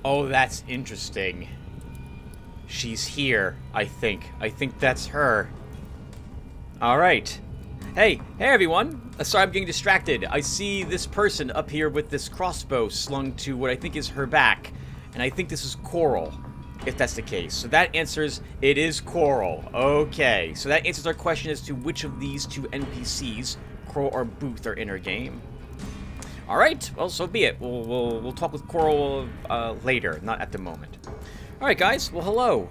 Oh, that's interesting. She's here, I think. I think that's her. Alright. Hey everyone! Sorry I'm getting distracted. I see this person up here with this crossbow slung to what I think is her back. And I think this is Coral, if that's the case. So that answers, it is Coral. Okay, so that answers our question as to which of these two NPCs, Coral or Booth, are in our game. Alright, well, so be it. We'll talk with Coral later, not at the moment. Alright guys, well hello.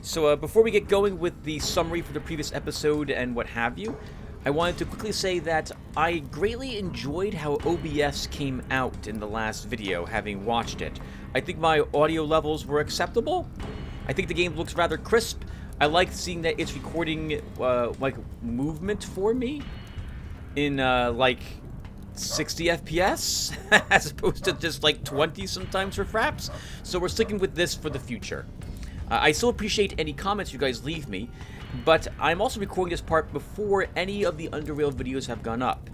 So before we get going with the summary for the previous episode and what have you, I wanted to quickly say that I greatly enjoyed how OBS came out in the last video, having watched it. I think my audio levels were acceptable. I think the game looks rather crisp. I like seeing that it's recording like movement for me in like 60 FPS as opposed to just like 20 sometimes for fraps. So we're sticking with this for the future. I still appreciate any comments you guys leave me, but I'm also recording this part before any of the Underrail videos have gone up.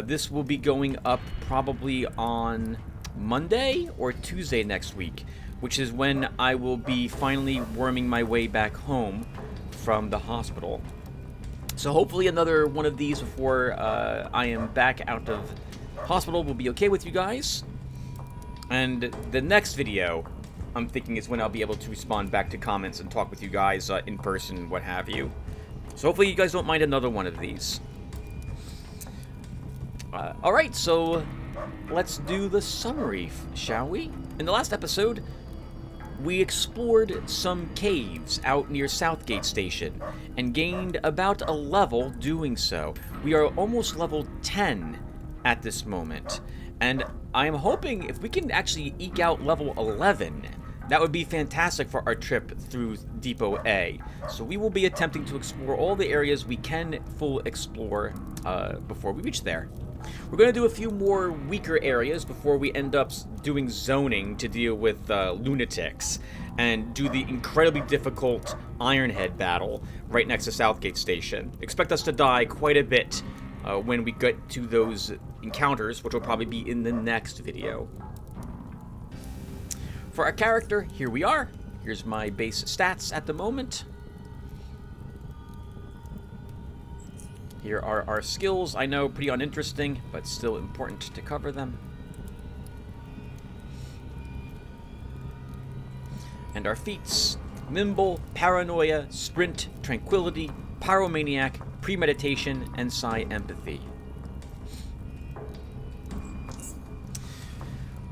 This will be going up probably on Monday or Tuesday next week, which is when I will be finally worming my way back home from the hospital. So hopefully another one of these before I am back out of hospital will be okay with you guys. And the next video, I'm thinking, is when I'll be able to respond back to comments and talk with you guys in person, what have you. So hopefully you guys don't mind another one of these. Alright, so let's do the summary, shall we? In the last episode, we explored some caves out near Southgate Station and gained about a level doing so. We are almost level 10 at this moment, and I'm hoping if we can actually eke out level 11, that would be fantastic for our trip through Depot A. So we will be attempting to explore all the areas we can full explore before we reach there. We're going to do a few more weaker areas before we end up doing zoning to deal with lunatics and do the incredibly difficult Ironhead battle right next to Southgate Station. Expect us to die quite a bit when we get to those encounters, which will probably be in the next video. For our character, here we are. Here's my base stats at the moment. Here are our skills. I know, pretty uninteresting, but still important to cover them. And our feats: Nimble, Paranoia, Sprint, Tranquility, Pyromaniac, Premeditation, and Psi Empathy.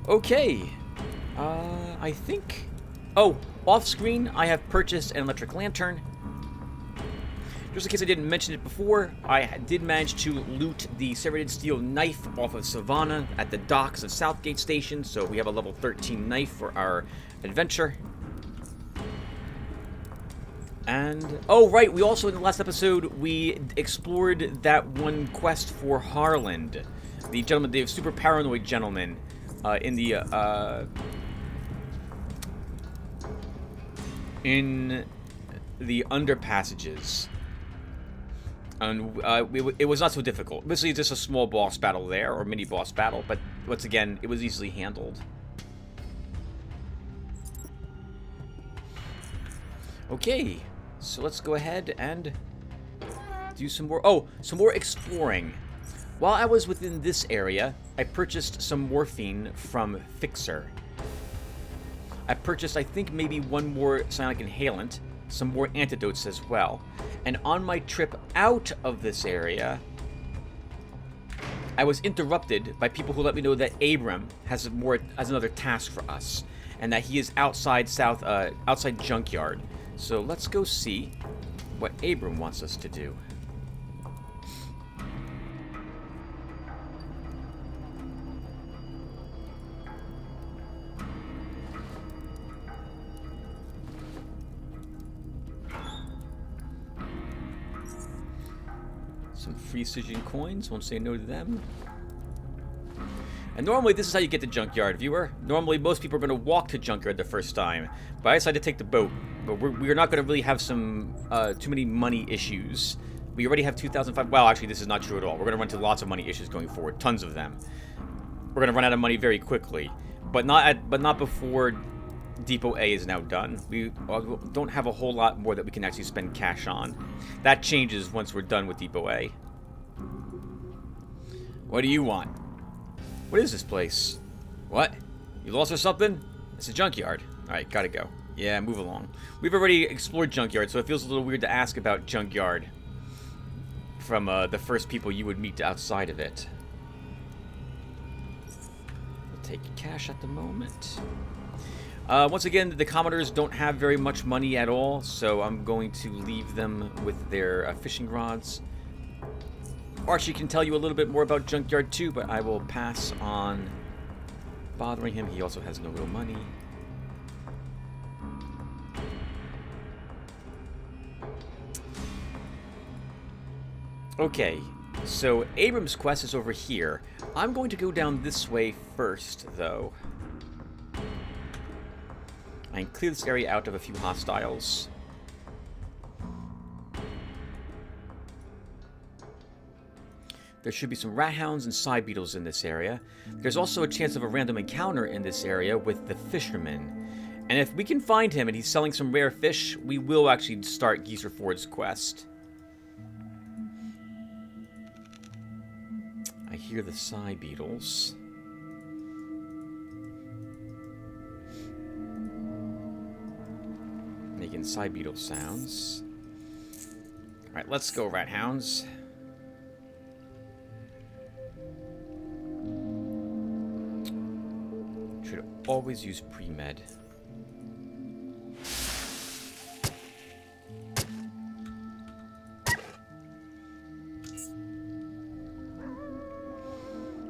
Okay. I think... Oh, off-screen, I have purchased an electric lantern. Just in case I didn't mention it before, I did manage to loot the serrated steel knife off of Savannah at the docks of Southgate Station, so we have a level 13 knife for our adventure. And, oh right, we also, in the last episode, we explored that one quest for Harland, the gentleman, the super paranoid gentleman, in the underpassages. And it was not so difficult. Basically, just a small boss battle there, or mini boss battle, but once again, it was easily handled. Okay, so let's go ahead and do some more. Oh, some more exploring. While I was within this area, I purchased some morphine from Fixer. I purchased, I think, maybe one more psionic inhalant, some more antidotes as well. And on my trip out of this area, I was interrupted by people who let me know that Abram has another task for us, and that he is outside outside Junkyard. So let's go see what Abram wants us to do. Some free Precision coins, won't say no to them. And normally this is how you get to Junkyard, viewer. Normally most people are going to walk to Junkyard the first time, but I decided to take the boat. But we're not going to really have some too many money issues. We already have 2,005. Well, actually this is not true at all. We're going to run into lots of money issues going forward, tons of them. We're going to run out of money very quickly, but not before Depot A is now done. We don't have a whole lot more that we can actually spend cash on. That changes once we're done with Depot A. What do you want? What is this place? What? You lost or something? It's a junkyard. Alright, gotta go. Yeah, move along. We've already explored junkyard, so it feels a little weird to ask about junkyard from the first people you would meet outside of it. We'll take cash at the moment. Once again, the Commodores don't have very much money at all, so I'm going to leave them with their fishing rods. Archie can tell you a little bit more about Junkyard too, but I will pass on bothering him. He also has no real money. Okay, so Abram's quest is over here. I'm going to go down this way first, though. I can clear this area out of a few hostiles. There should be some rat hounds and side beetles in this area. There's also a chance of a random encounter in this area with the fisherman. And if we can find him and he's selling some rare fish, we will actually start Geezer Ford's quest. I hear the side beetles. Making side beetle sounds. Alright, let's go, rat hounds. Should always use pre-med.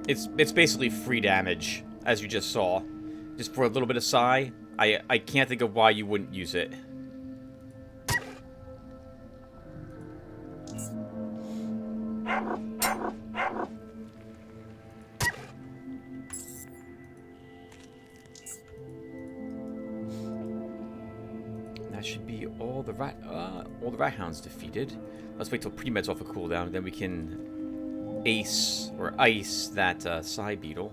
It's basically free damage, as you just saw. Just for a little bit of psi, I can't think of why you wouldn't use it. That should be all the rat hounds defeated. Let's wait till pre-med's off a cooldown, then we can ace or ice that side beetle.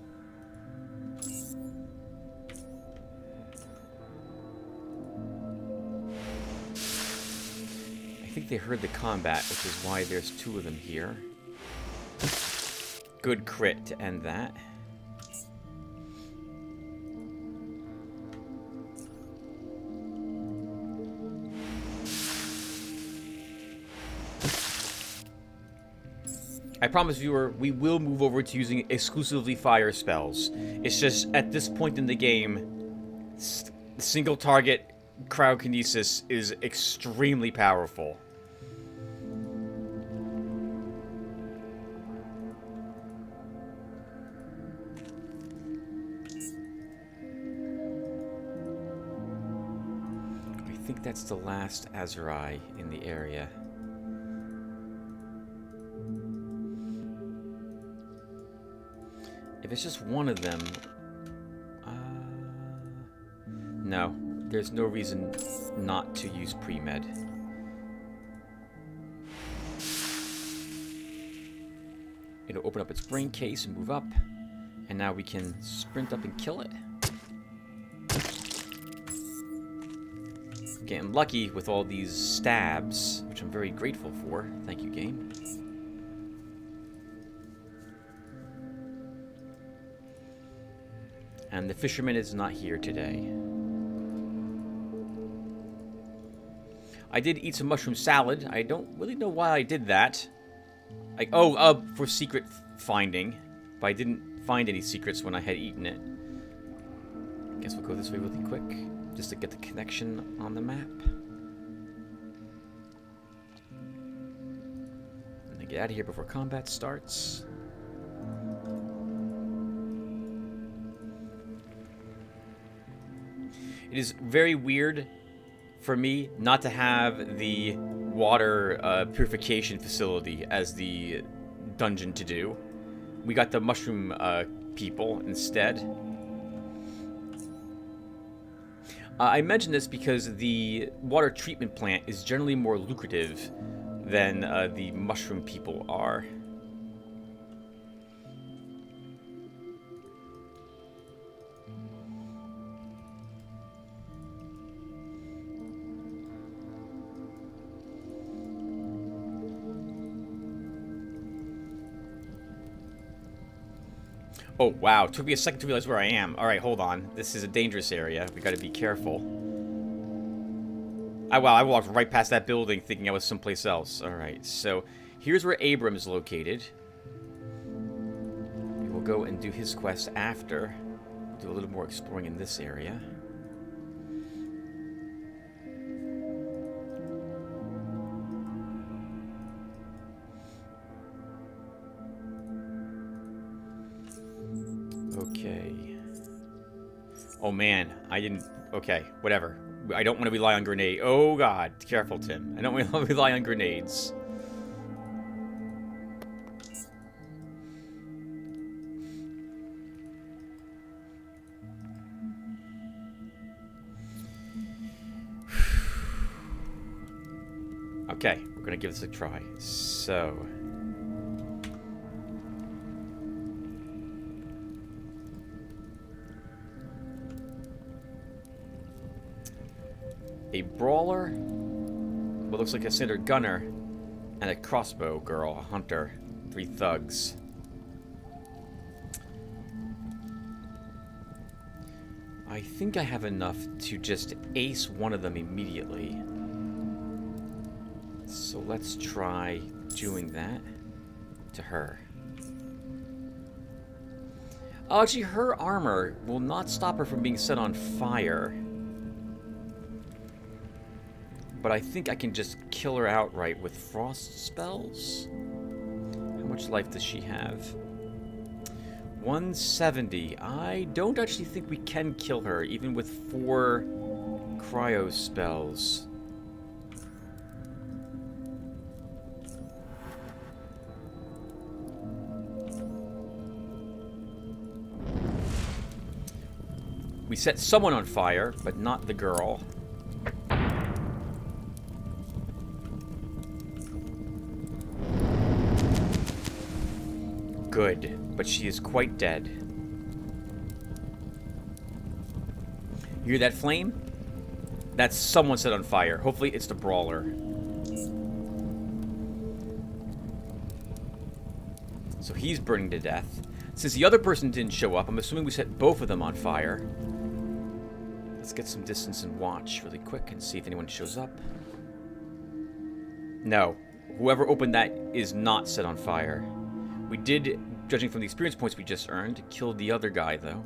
I think they heard the combat, which is why there's two of them here. Good crit to end that. I promise, viewer, we will move over to using exclusively fire spells. It's just, at this point in the game, single target cryokinesis is extremely powerful. I think that's the last Azrai in the area. If it's just one of them... no. There's no reason not to use pre-med. It'll open up its brain case and move up. And now we can sprint up and kill it. Getting lucky with all these stabs, which I'm very grateful for. Thank you, game. And the fisherman is not here today. I did eat some mushroom salad. I don't really know why I did that. For secret finding. But I didn't find any secrets when I had eaten it. Guess we'll go this way really quick, just to get the connection on the map. And then get out of here before combat starts. It is very weird for me not to have the water purification facility as the dungeon to do. We got the mushroom people instead. I mention this because the water treatment plant is generally more lucrative than the mushroom people are. Oh, wow. Took me a second to realize where I am. Alright, hold on. This is a dangerous area. We gotta be careful. Wow, I walked right past that building thinking I was someplace else. Alright, so here's where Abram is located. We will go and do his quest after. Do a little more exploring in this area. Okay. Oh man, I didn't... Okay, whatever. I don't want to rely on grenade. Oh god, careful, Tim. I don't want to rely on grenades. Okay, we're gonna give this a try. So... a brawler, what looks like a standard gunner, and a crossbow girl, a hunter, 3 thugs. I think I have enough to just ace one of them immediately. So let's try doing that to her. Oh, actually, her armor will not stop her from being set on fire. But I think I can just kill her outright with frost spells. How much life does she have? 170. I don't actually think we can kill her, even with 4 cryo spells. We set someone on fire, but not the girl. Good, but she is quite dead. You hear that flame? That's someone set on fire. Hopefully it's the brawler. So he's burning to death. Since the other person didn't show up, I'm assuming we set both of them on fire. Let's get some distance and watch really quick and see if anyone shows up. No. Whoever opened that is not set on fire. We did, judging from the experience points we just earned, kill the other guy, though.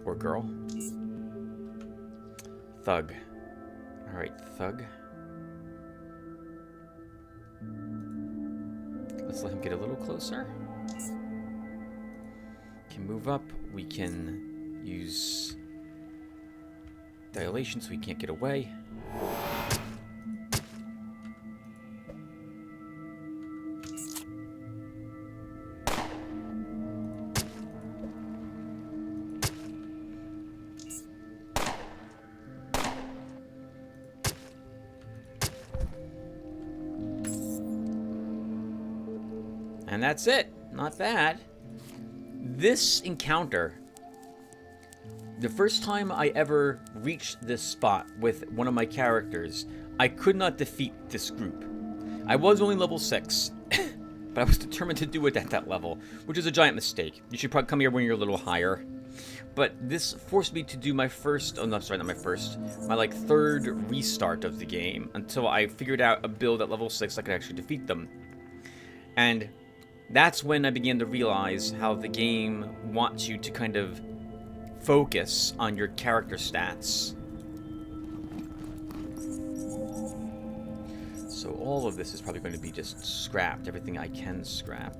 Or girl. Thug. Alright, thug. Let's let him get a little closer. Can move up. We can use dilation so he can't get away. And that's it. Not bad. This encounter, the first time I ever reached this spot with one of my characters, I could not defeat this group. I was only level 6, but I was determined to do it at that level, which is a giant mistake. You should probably come here when you're a little higher. But this forced me to do my first, oh no, sorry, not my first, my like 3rd restart of the game until I figured out a build at level 6 that could actually defeat them. And that's when I began to realize how the game wants you to kind of focus on your character stats. So all of this is probably going to be just scrapped, everything I can scrap.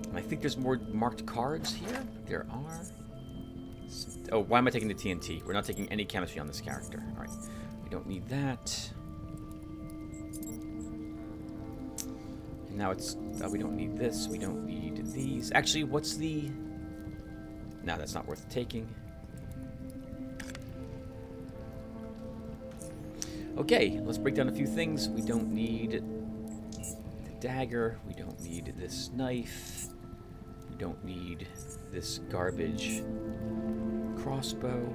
And I think there's more marked cards here. There are. Oh, why am I taking the TNT? We're not taking any chemistry on this character. Alright, we don't need that. Now it's, we don't need this, we don't need these. Actually, what's the... No, that's not worth taking. Okay, let's break down a few things. We don't need the dagger, we don't need this knife, we don't need this garbage crossbow.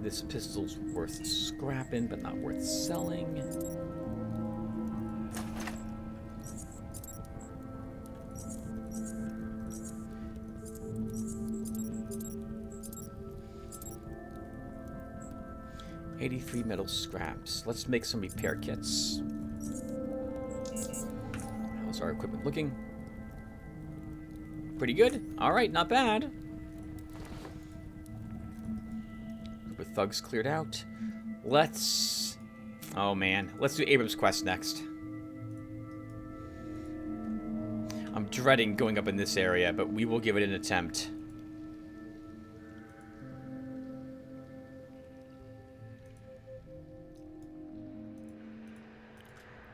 This pistol's worth scrapping, but not worth selling. 83 metal scraps. Let's make some repair kits. How's our equipment looking? Pretty good. Alright, not bad. Group of thugs cleared out. Let's... Oh man, let's do Abram's quest next. I'm dreading going up in this area, but we will give it an attempt.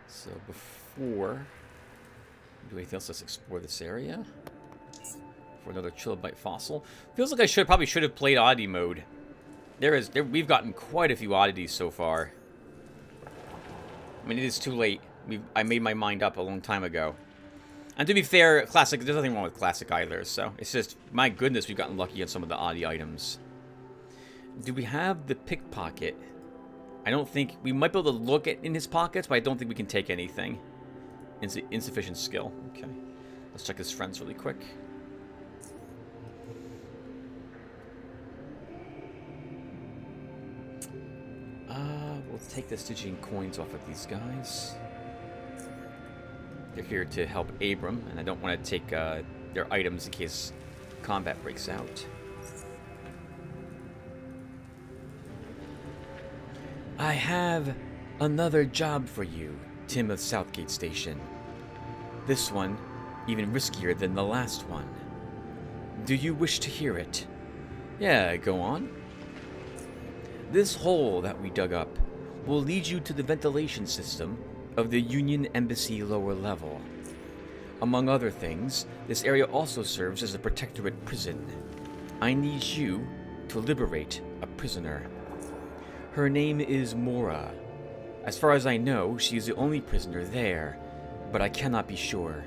So before we do anything else, let's explore this area for another trilobite fossil. Feels like I probably should have played oddity mode. We've gotten quite a few oddities so far. I mean, it is too late. I made my mind up a long time ago. And to be fair, classic. There's nothing wrong with classic either. So it's just, my goodness, we've gotten lucky on some of the oddie items. Do we have the pickpocket? I don't think we might be able to look in his pockets, but I don't think we can take anything. Insufficient skill. Okay, let's check his friends really quick. We'll take the Stygian coins off of these guys. They're here to help Abram, and I don't want to take their items in case combat breaks out. I have another job for you, Tim of Southgate Station. This one, even riskier than the last one. Do you wish to hear it? Yeah, go on. This hole that we dug up will lead you to the ventilation system of the Union Embassy lower level. Among other things, this area also serves as a protectorate prison. I need you to liberate a prisoner. Her name is Mora. As far as I know, she is the only prisoner there, but I cannot be sure.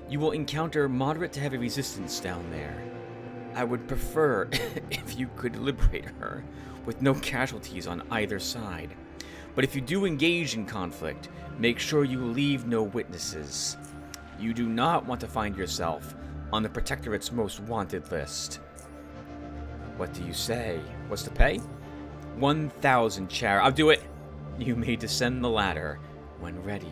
You will encounter moderate to heavy resistance down there. I would prefer if you could liberate her with no casualties on either side. But if you do engage in conflict, make sure you leave no witnesses. You do not want to find yourself on the Protectorate's most wanted list. What do you say? What's the pay? 1,000 char. I'll do it. You may descend the ladder when ready.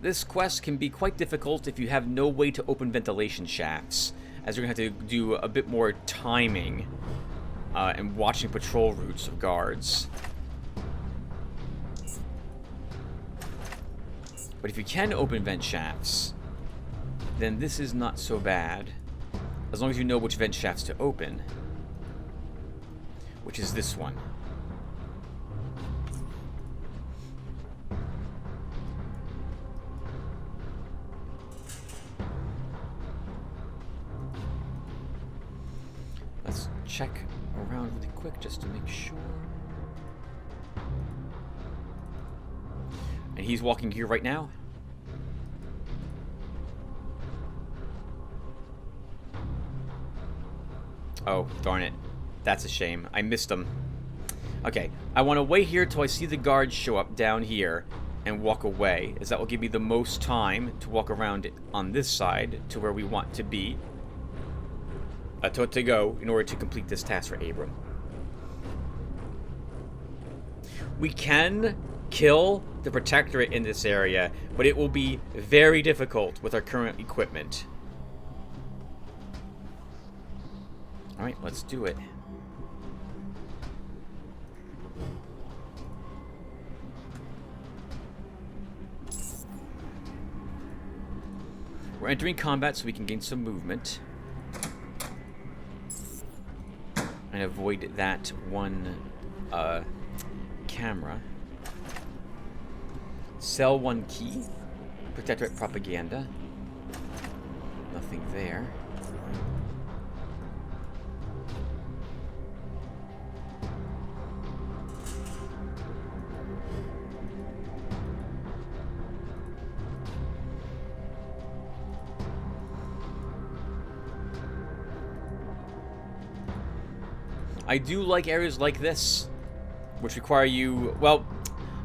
This quest can be quite difficult if you have no way to open ventilation shafts, as you're going to have to do a bit more timing and watching patrol routes of guards. But if you can open vent shafts, then this is not so bad, as long as you know which vent shafts to open, which is this one. Let's check around really quick just to make sure. And he's walking here right now. Oh, darn it. That's a shame. I missed him. Okay, I want to wait here till I see the guards show up down here and walk away, as that will give me the most time to walk around on this side to where we want to be. To go in order to complete this task for Abram. We can kill the Protectorate in this area, but it will be very difficult with our current equipment. Alright, let's do it. We're entering combat so we can gain some movement. And avoid that one camera. Sell one key. Protectorate propaganda. Nothing there. I do like areas like this, which require you, well,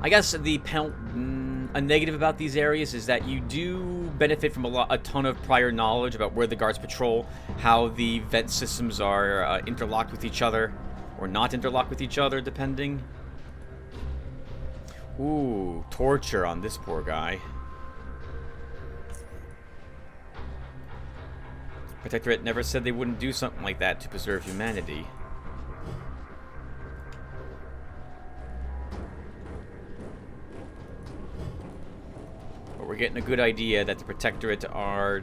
I guess a negative about these areas is that you do benefit from a ton of prior knowledge about where the guards patrol, how the vent systems are interlocked with each other, or not interlocked with each other, depending. Ooh, torture on this poor guy. Protectorate never said they wouldn't do something like that to preserve humanity. But we're getting a good idea that the Protectorate are...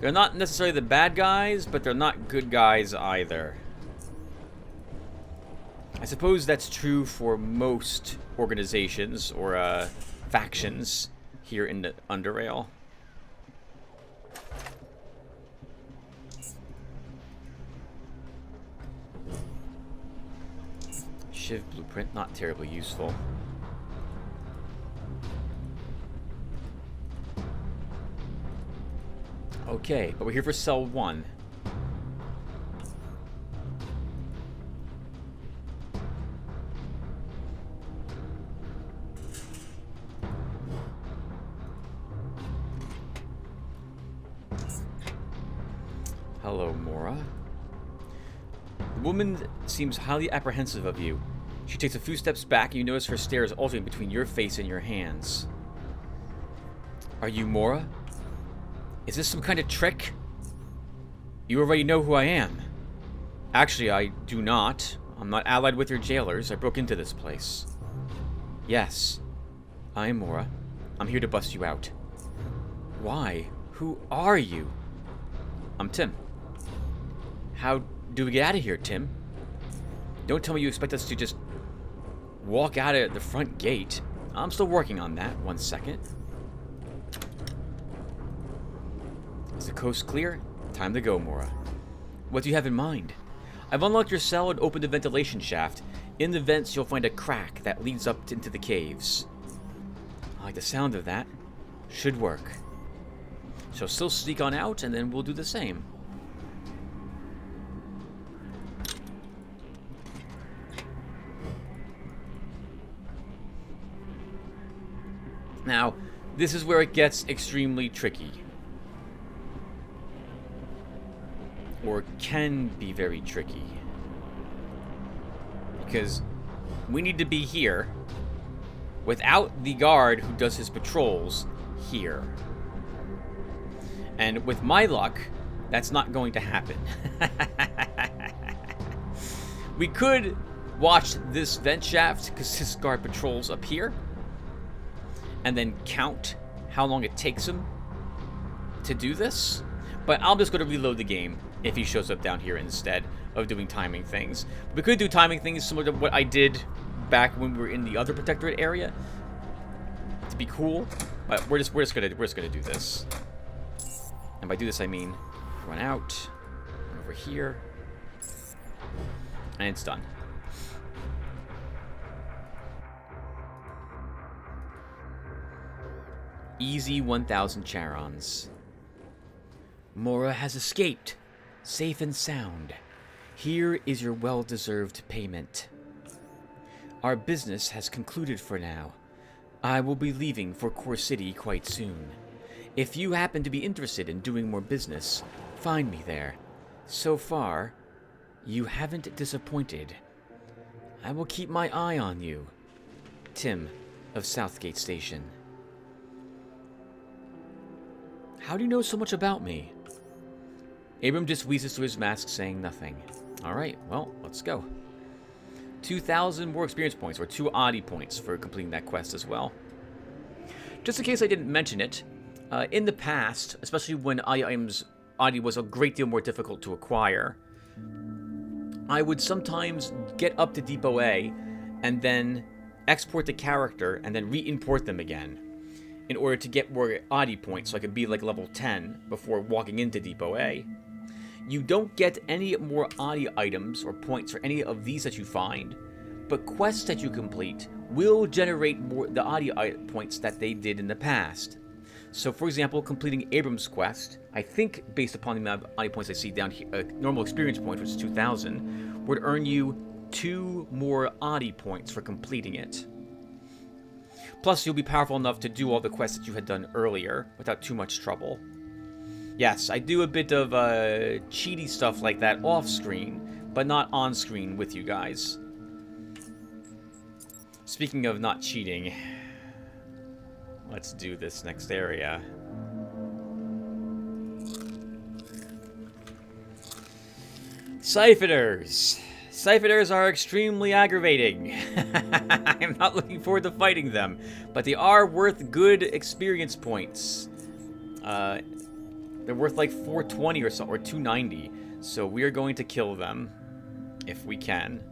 They're not necessarily the bad guys, but they're not good guys either. I suppose that's true for most organizations or factions here in the Underrail. Shiv blueprint, not terribly useful. Okay, but we're here for cell 1. Hello, Mora. The woman seems highly apprehensive of you. She takes a few steps back and you notice her stare is alternating between your face and your hands. Are you Mora? Is this some kind of trick? You already know who I am. Actually, I do not. I'm not allied with your jailers. I broke into this place. Yes, I am Mora. I'm here to bust you out. Why? Who are you? I'm Tim. How do we get out of here, Tim? Don't tell me you expect us to just walk out of the front gate. I'm still working on that. 1 second. Is the coast clear? Time to go, Mora. What do you have in mind? I've unlocked your cell and opened the ventilation shaft. In the vents, you'll find a crack that leads up into the caves. I like the sound of that. Should work. So still sneak on out, and then we'll do the same. Now, this is where it gets extremely tricky. Or can be very tricky. Because we need to be here without the guard who does his patrols here. And with my luck, that's not going to happen. We could watch this vent shaft, because this guard patrols up here, and then count how long it takes him to do this. But I'm just going to reload the game if he shows up down here instead of doing timing things. We could do timing things similar to what I did back when we were in the other Protectorate area to be cool, but we're just gonna do this. And by do this I mean run out, run over here, and it's done. Easy 1,000 charons. Mora has escaped, safe and sound. Here is your well-deserved payment. Our business has concluded for now. I will be leaving for Core City quite soon. If you happen to be interested in doing more business, find me there. So far, you haven't disappointed. I will keep my eye on you. Tim of Southgate Station. How do you know so much about me? Abram just wheezes through his mask, saying nothing. Alright, well, let's go. 2,000 more experience points, or 2 oddie points for completing that quest as well. Just in case I didn't mention it, in the past, especially when oddie was a great deal more difficult to acquire, I would sometimes get up to Depot A and then export the character and then re-import them again in order to get more oddie points so I could be like level 10 before walking into Depot A. You don't get any more oddie items or points for any of these that you find, but quests that you complete will generate more the oddie points that they did in the past. So, for example, completing Abram's quest, I think based upon the amount of oddie points I see down here, normal experience points, which is 2,000, would earn you 2 more Oddie points for completing it. Plus, you'll be powerful enough to do all the quests that you had done earlier without too much trouble. Yes, I do a bit of cheaty stuff like that off-screen, but not on-screen with you guys. Speaking of not cheating, let's do this next area. Siphoners! Siphoners are extremely aggravating. I'm not looking forward to fighting them, but they are worth good experience points. They're worth like 420 or so, or 290, so we are going to kill them if we can.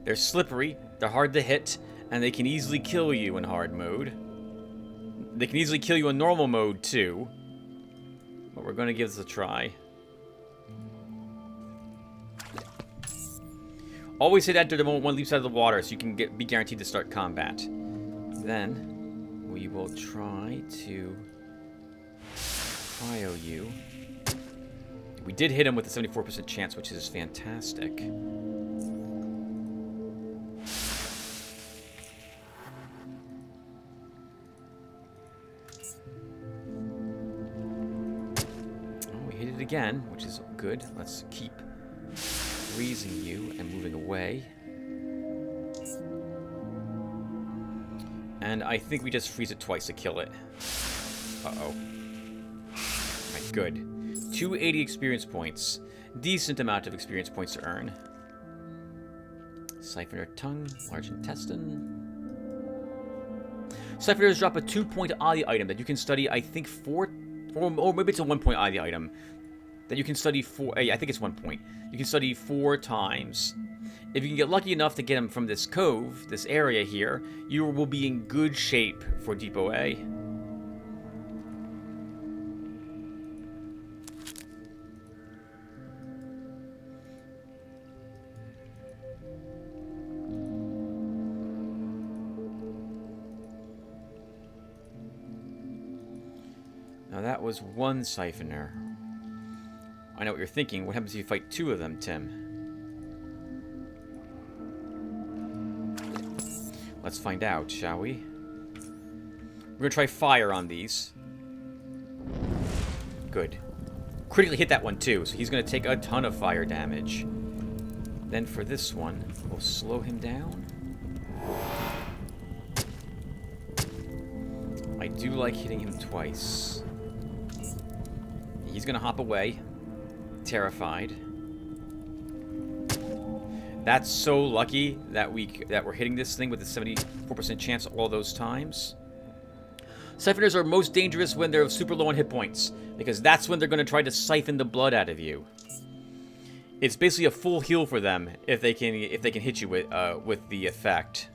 They're slippery, they're hard to hit, and they can easily kill you in hard mode. They can easily kill you in normal mode too, but we're going to give this a try. Always hit enter the moment one leaps out of the water, so you can be guaranteed to start combat. Then we will try to cryo you. We did hit him with a 74% chance, which is fantastic. Oh, we hit it again, which is good. Let's keep freezing you and moving away. And I think we just freeze it twice to kill it. Uh-oh. Alright, good. 280 experience points. Decent amount of experience points to earn. Siphoner tongue, large intestine. Siphoners drop a 2-point Oddie item that you can study, I think, 4... Or maybe it's a 1-point Oddie item that you can study 4... I think it's 1 point. You can study 4 times. If you can get lucky enough to get them from this cove, this area here, you will be in good shape for Depot A. Now that was 1 Siphoner. I know what you're thinking. What happens if you fight 2 of them, Tim? Let's find out, shall we? We're gonna try fire on these. Good. Critically hit that one too, so he's gonna take a ton of fire damage. Then for this one, we'll slow him down. I do like hitting him twice. He's gonna hop away. Terrified. That's so lucky that we're hitting this thing with a 74% chance all those times. Siphoners are most dangerous when they're super low on hit points, because that's when they're going to try to siphon the blood out of you. It's basically a full heal for them if they can hit you with the effect.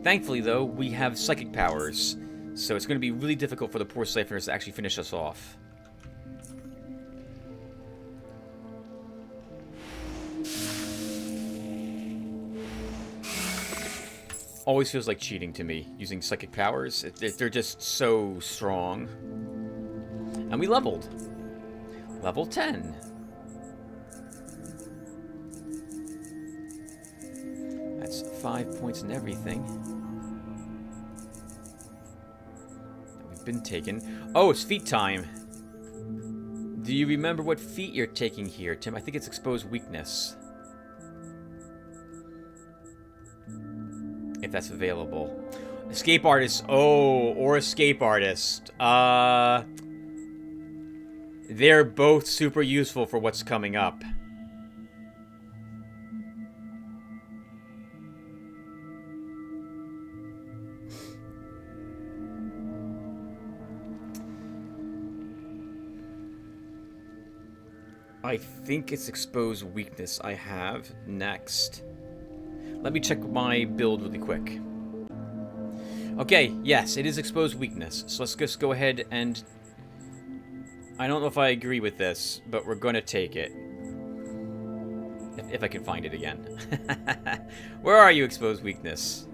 Thankfully, though, we have psychic powers, so it's going to be really difficult for the poor Siphoners to actually finish us off. Always feels like cheating to me, using psychic powers. They're just so strong. And we leveled. Level 10. That's 5 points in everything that we've been taken. Oh, it's feat time. Do you remember what feat you're taking here, Tim? I think it's exposed weakness. If that's available. Escape artist. Oh, or escape artist. They're both super useful for what's coming up. I think it's exposed weakness I have next. Let me check my build really quick. Okay, yes, it is exposed weakness. So let's just go ahead and... I don't know if I agree with this, but we're going to take it. If I can find it again. Where are you, exposed weakness?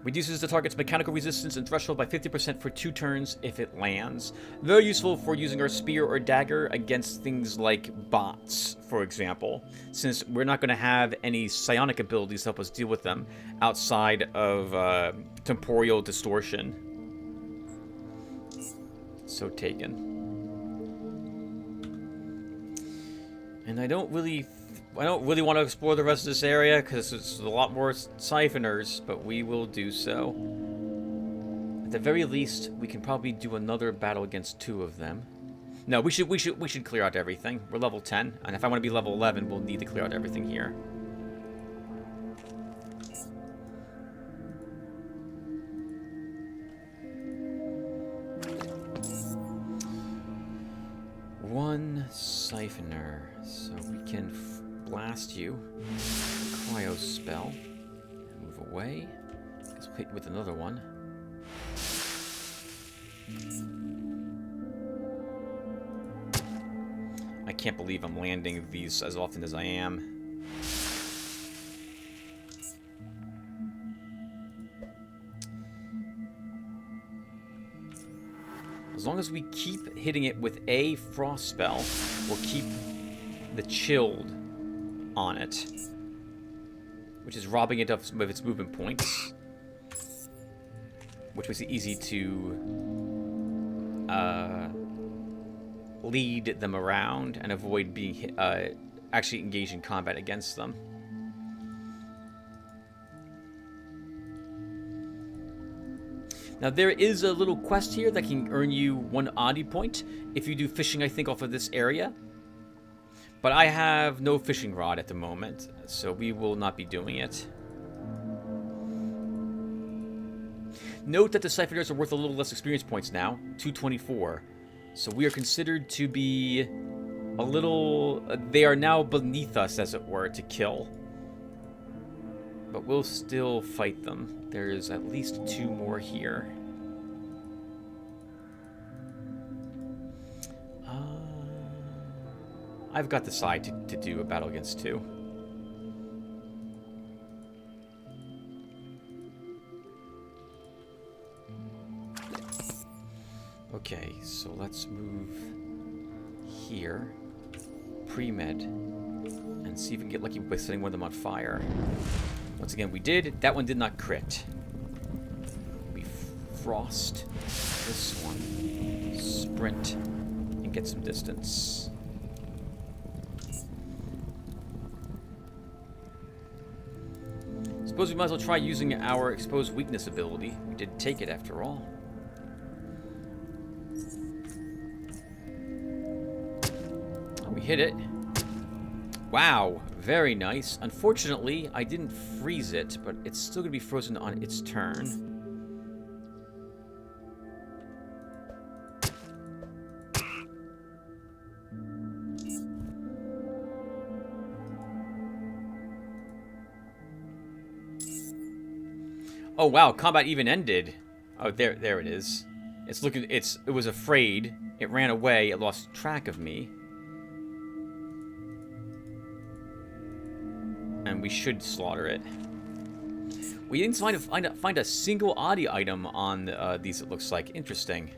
Reduces the target's mechanical resistance and threshold by 50% for 2 turns if it lands. Very useful for using our spear or dagger against things like bots, for example, since we're not going to have any psionic abilities to help us deal with them outside of temporal distortion. So taken. And I don't really want to explore the rest of this area because it's a lot more siphoners, but we will do so. At the very least, we can probably do another battle against 2 of them. No, we should clear out everything. We're level 10, and if I want to be level 11, we'll need to clear out everything here. One siphoner, so we can blast you. Cryo spell. Move away. Let's hit you with another one. I can't believe I'm landing these as often as I am. As long as we keep hitting it with a frost spell, we'll keep the chilled on it, which is robbing it of some of its movement points, which makes it easy to lead them around and avoid being actually engaged in combat against them. Now, there is a little quest here that can earn you 1 oddity point if you do fishing, I think, off of this area. But I have no fishing rod at the moment, so we will not be doing it. Note that the siphoners are worth a little less experience points now, 224. So we are considered to be a little... they are now beneath us, as it were, to kill. But we'll still fight them. There's at least 2 more here. I've got the side to do a battle against 2. Okay, so let's move here. Pre-med. And see if we can get lucky with setting one of them on fire. Once again, we did. That one did not crit. We frost this one. Sprint. And get some distance. Suppose we might as well try using our exposed weakness ability. We did take it after all. We hit it. Wow, very nice. Unfortunately, I didn't freeze it, but it's still going to be frozen on its turn. Oh wow, combat even ended. Oh, there it is. It was afraid. It ran away. It lost track of me. And we should slaughter it. We didn't find a single oddity item on these, it looks like. Interesting.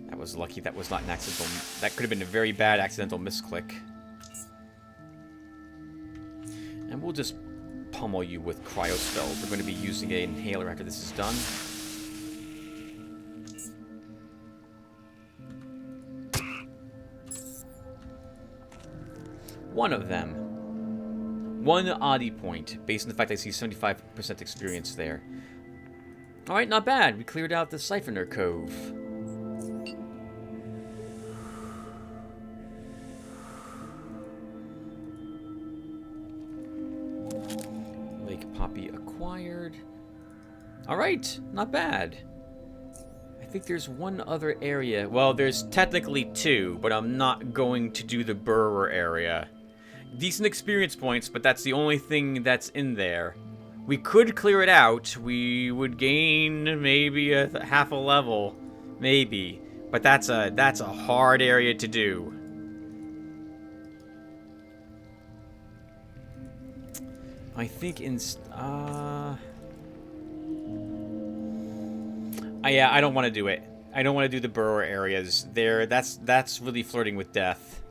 That was lucky. That was not an accidental... That could have been a very bad accidental misclick. And we'll just pummel you with cryo spells. We're going to be using an inhaler after this is done. One of them. 1 oddity point, based on the fact I see 75% experience there. Alright, not bad. We cleared out the Siphoner Cove. Lake Poppy acquired. Alright, not bad. I think there's one other area. Well, there's technically 2, but I'm not going to do the Burrower area. Decent experience points, but that's the only thing that's in there. We could clear it out. We would gain maybe half a level, maybe. But that's a hard area to do. I think yeah, I don't want to do it. I don't want to do the burrower areas. That's really flirting with death.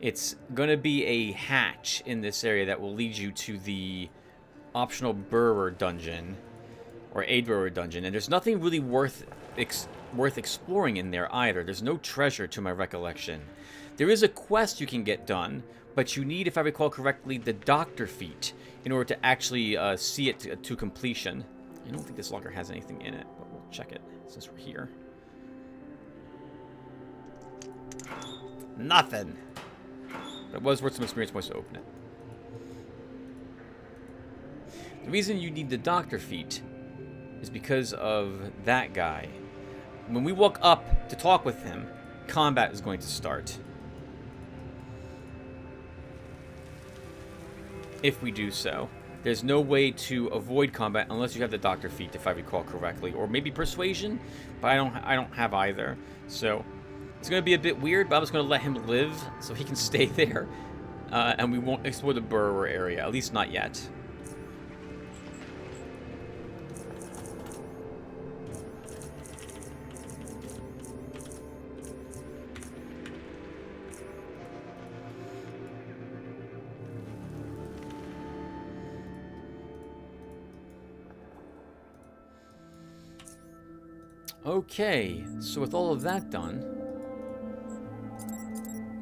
It's going to be a hatch in this area that will lead you to the optional burrower dungeon, or a burrower dungeon, and there's nothing really worth exploring in there either. There's no treasure to my recollection. There is a quest you can get done, but you need, if I recall correctly, the doctor feat in order to actually see it to completion. I don't think this locker has anything in it, but we'll check it since we're here. Nothing. But it was worth some experience points to open it. The reason you need the doctor feat is because of that guy. When we walk up to talk with him, combat is going to start. If we do so. There's no way to avoid combat unless you have the doctor feat, if I recall correctly. Or maybe persuasion, but I don't have either. So it's going to be a bit weird, but I'm just going to let him live so he can stay there. And we won't explore the burrower area, at least not yet. Okay, so with all of that done,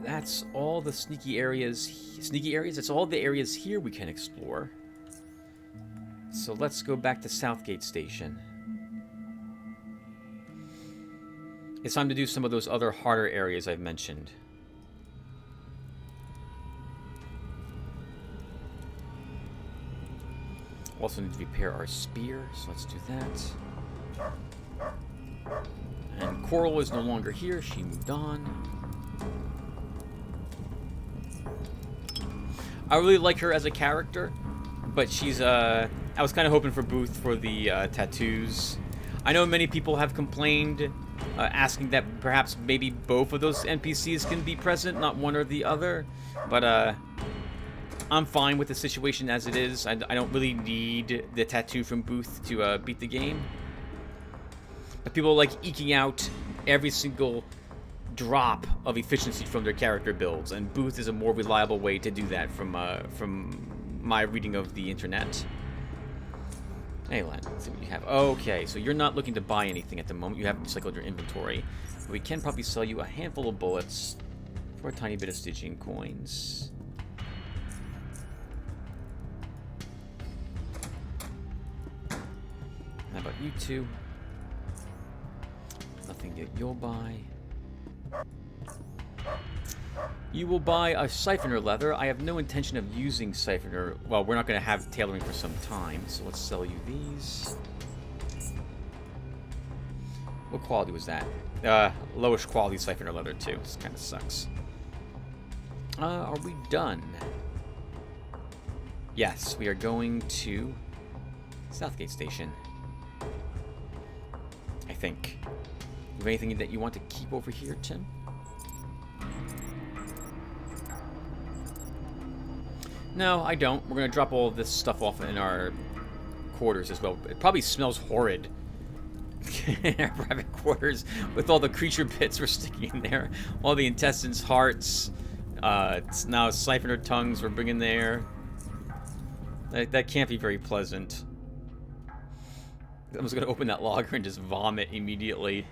that's all the sneaky areas. It's all the areas here we can explore. So let's go back to Southgate Station. It's time to do some of those other harder areas I've mentioned. Also need to repair our spear, so let's do that. And Coral is no longer here. She moved on. I really like her as a character, but she's, I was kind of hoping for Booth for the tattoos. I know many people have complained, asking that perhaps maybe both of those NPCs can be present, not one or the other. But, I'm fine with the situation as it is. I don't really need the tattoo from Booth to beat the game. But people like eking out every single drop of efficiency from their character builds, and Booth is a more reliable way to do that from my reading of the internet. Hey, Len, let's see what you have. Okay, so you're not looking to buy anything at the moment. You haven't recycled your inventory. But we can probably sell you a handful of bullets for a tiny bit of Stygian coins. How about you two? Nothing that you'll buy. You will buy a Siphoner leather. I have no intention of using Siphoner. Well, we're not going to have tailoring for some time, so let's sell you these. What quality was that? Lowish quality Siphoner leather, too. This kind of sucks. Are we done? Yes, we are going to Southgate Station. I think. You have anything that you want to keep over here, Tim? No, I don't. We're going to drop all of this stuff off in our quarters as well. It probably smells horrid in our private quarters with all the creature bits we're sticking in there. All the intestines, hearts, it's now Siphoner tongues we're bringing there. That can't be very pleasant. I'm just going to open that logger and just vomit immediately.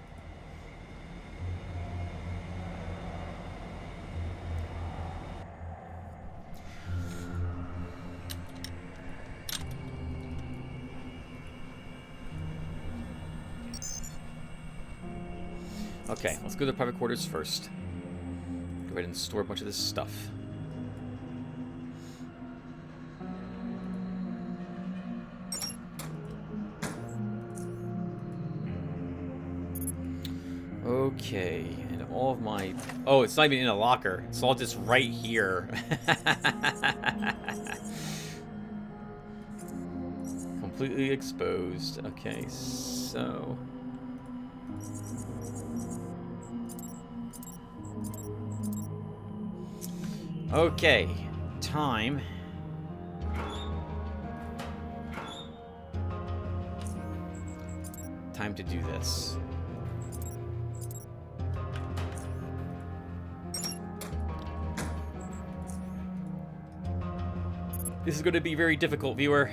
Okay, let's go to the private quarters first. Go ahead and store a bunch of this stuff. Okay, and all of my... Oh, it's not even in a locker. It's all just right here. completely exposed. Okay, so... Okay, time. Time to do this. This is going to be very difficult, viewer.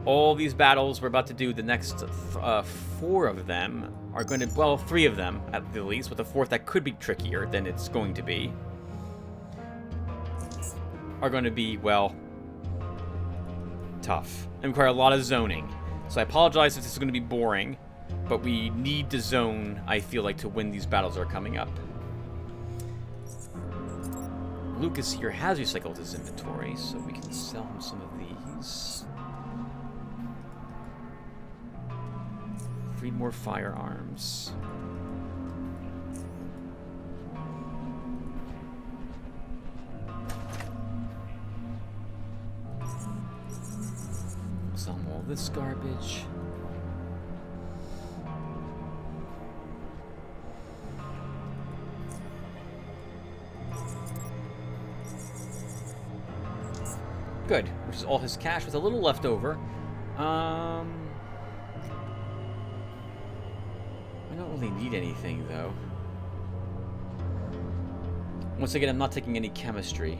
All these battles we're about to do, the next 4 of them are going to... Well, 3 of them, at the least, with a 4th that could be trickier than it's going to be. Are going to be, well, tough. And require a lot of zoning. So I apologize if this is going to be boring, but we need to zone, I feel like, to win these battles that are coming up. Lucas here has recycled his inventory, so we can sell him some of these. 3 more firearms. Sell him all this garbage. Good, which is all his cash with a little left over. I don't really need anything, though. Once again, I'm not taking any chemistry.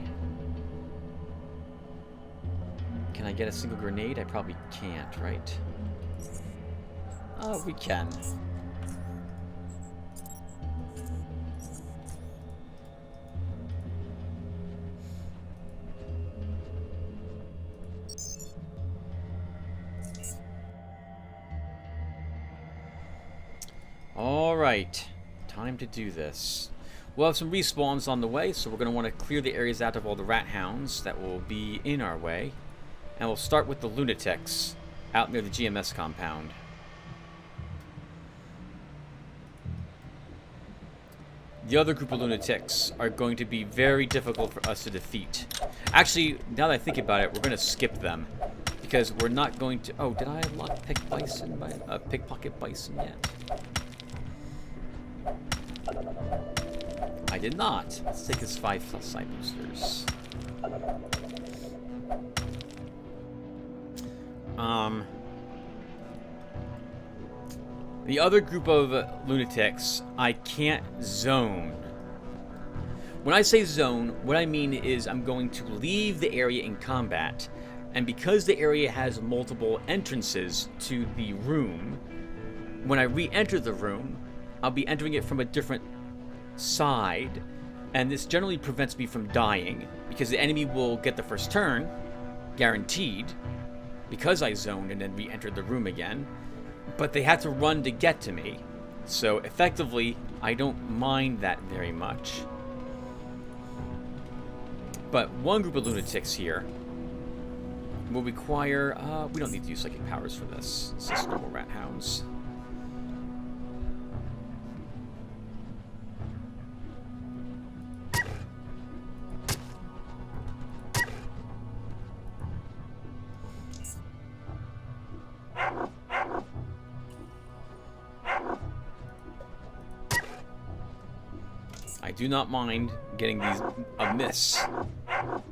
Can I get a single grenade? I probably can't, right? Oh, we can. Alright, time to do this. We'll have some respawns on the way, so we're going to want to clear the areas out of all the rat hounds that will be in our way. And we'll start with the lunatics out near the GMS compound. The other group of lunatics are going to be very difficult for us to defeat. Actually, now that I think about it, we're going to skip them. Because we're not going to... Oh, did I lockpick bison? Pickpocket bison yet? I did not. Let's take his 5 side boosters. The other group of lunatics, I can't zone. When I say zone, what I mean is I'm going to leave the area in combat, and because the area has multiple entrances to the room, when I re-enter the room, I'll be entering it from a different side, and this generally prevents me from dying, because the enemy will get the first turn, guaranteed, because I zoned and then re-entered the room again, but they have to run to get to me. So effectively, I don't mind that very much. But one group of lunatics here will require... we don't need to use psychic powers for this. It's just normal rat hounds. I do not mind getting these a miss. Or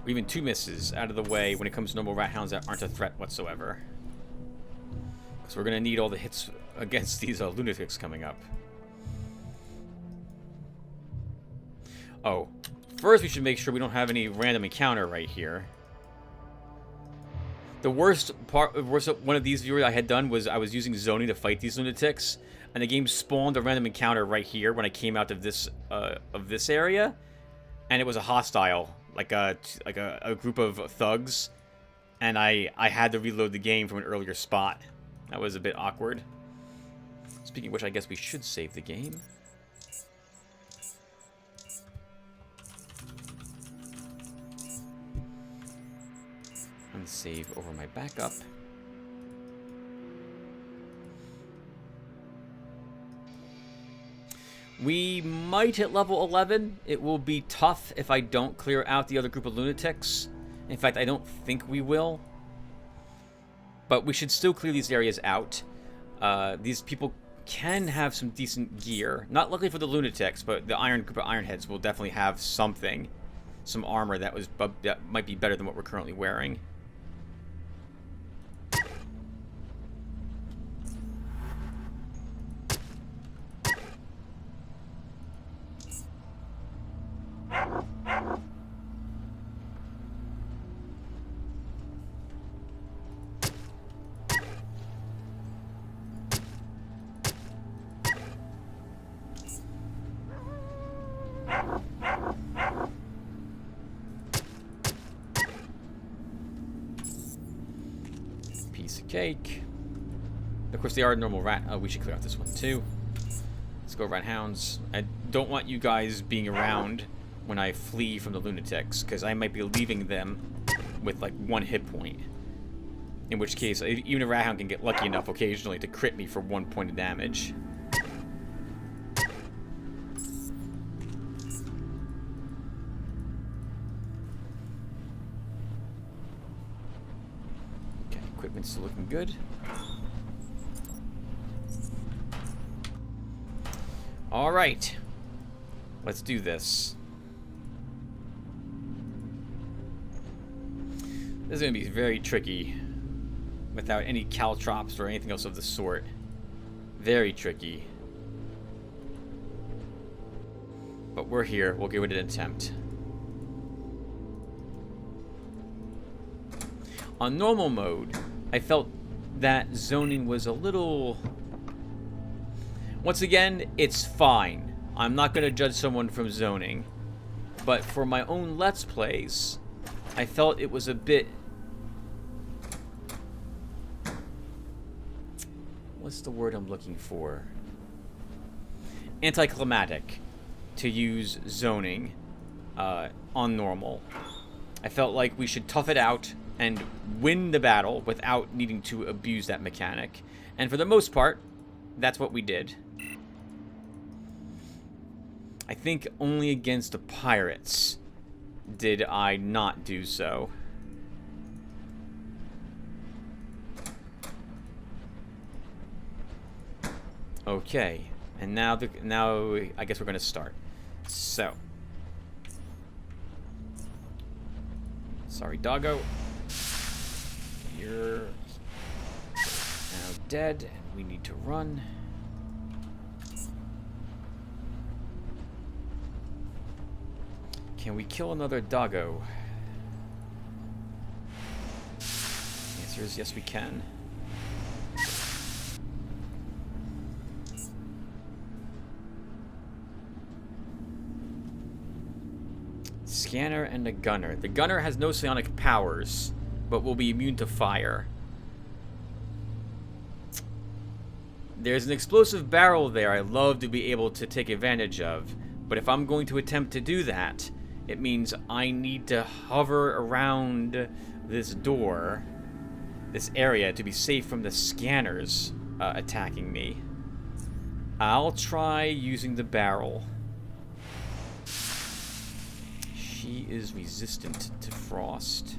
even 2 misses out of the way when it comes to normal rat hounds that aren't a threat whatsoever. Because we're going to need all the hits against these lunatics coming up. Oh, first we should make sure we don't have any random encounter right here. The worst one of these viewers I had done was I was using zoning to fight these lunatics, and the game spawned a random encounter right here when I came out of this area, and it was a hostile, like a group of thugs, and I had to reload the game from an earlier spot. That was a bit awkward. Speaking of which, I guess we should save the game. And save over my backup. We might hit level 11. It will be tough if I don't clear out the other group of lunatics. In fact, I don't think we will. But we should still clear these areas out. These people can have some decent gear. Not luckily for the lunatics, but the group of ironheads will definitely have something. Some armor that might be better than what we're currently wearing. Piece of cake. Of course, they are normal rat. Oh, we should clear out this one too. Let's go, rat hounds. I don't want you guys being around when I flee from the lunatics, because I might be leaving them with like 1 hit point. In which case, even a rat hound can get lucky enough occasionally to crit me for 1 point of damage. Okay, equipment's still looking good. Alright. Let's do this. This is going to be very tricky without any caltrops or anything else of the sort. Very tricky. But we're here. We'll give it an attempt. On normal mode, I felt that zoning was a little... Once again, it's fine. I'm not going to judge someone from zoning. But for my own Let's Plays, I felt it was a bit... What's the word I'm looking for? Anticlimactic to use zoning on normal. I felt like we should tough it out and win the battle without needing to abuse that mechanic. And for the most part, that's what we did. I think only against the pirates did I not do so. Okay, and now I guess we're gonna start. So, sorry, doggo. You're now dead, and we need to run. Can we kill another doggo? The answer is yes, we can. Scanner and a gunner. The gunner has no psionic powers, but will be immune to fire. There's an explosive barrel there I'd love to be able to take advantage of, but if I'm going to attempt to do that, it means I need to hover around this door, this area, to be safe from the scanners attacking me. I'll try using the barrel. She is resistant to frost.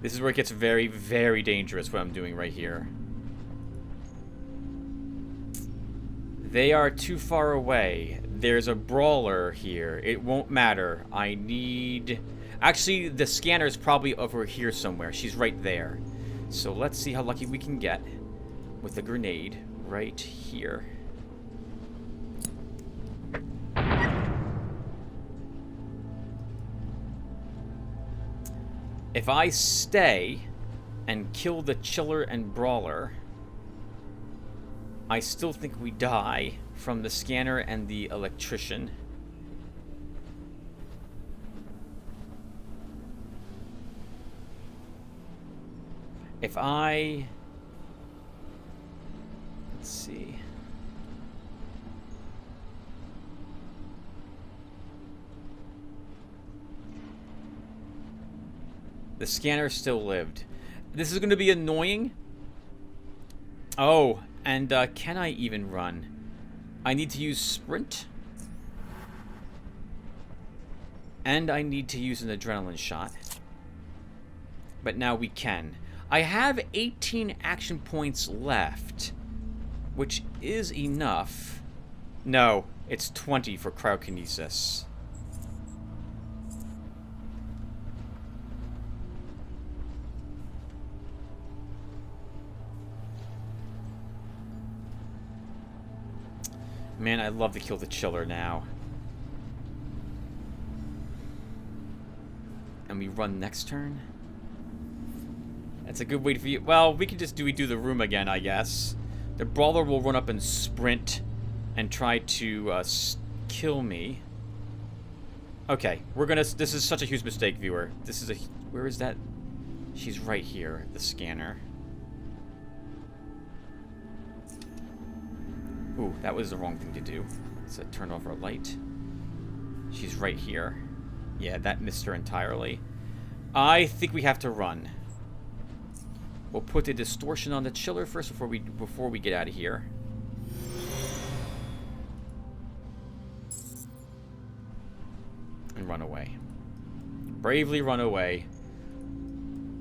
This is where it gets very, very dangerous, what I'm doing right here. They are too far away. There's a brawler here. It won't matter. I need... Actually, the scanner's probably over here somewhere. She's right there. So let's see how lucky we can get with a grenade right here. If I stay and kill the chiller and brawler, I still think we die from the scanner and the electrician. If I... Let's see. The scanner still lived. This is going to be annoying. Oh, and can I even run? I need to use sprint. And I need to use an adrenaline shot. But now we can. I have 18 action points left, which is enough. No, it's 20 for cryokinesis. Man, I'd love to kill the chiller now. And we run next turn? That's a good way to view. Well, we can just do the room again, I guess. The brawler will run up and sprint and try to kill me. Okay, we're gonna. This is such a huge mistake, viewer. This is a. Where is that? She's right here, the scanner. Ooh, that was the wrong thing to do. So turn off our light. She's right here. Yeah, that missed her entirely. I think we have to run. We'll put the distortion on the chiller first before we get out of here. And run away. Bravely run away.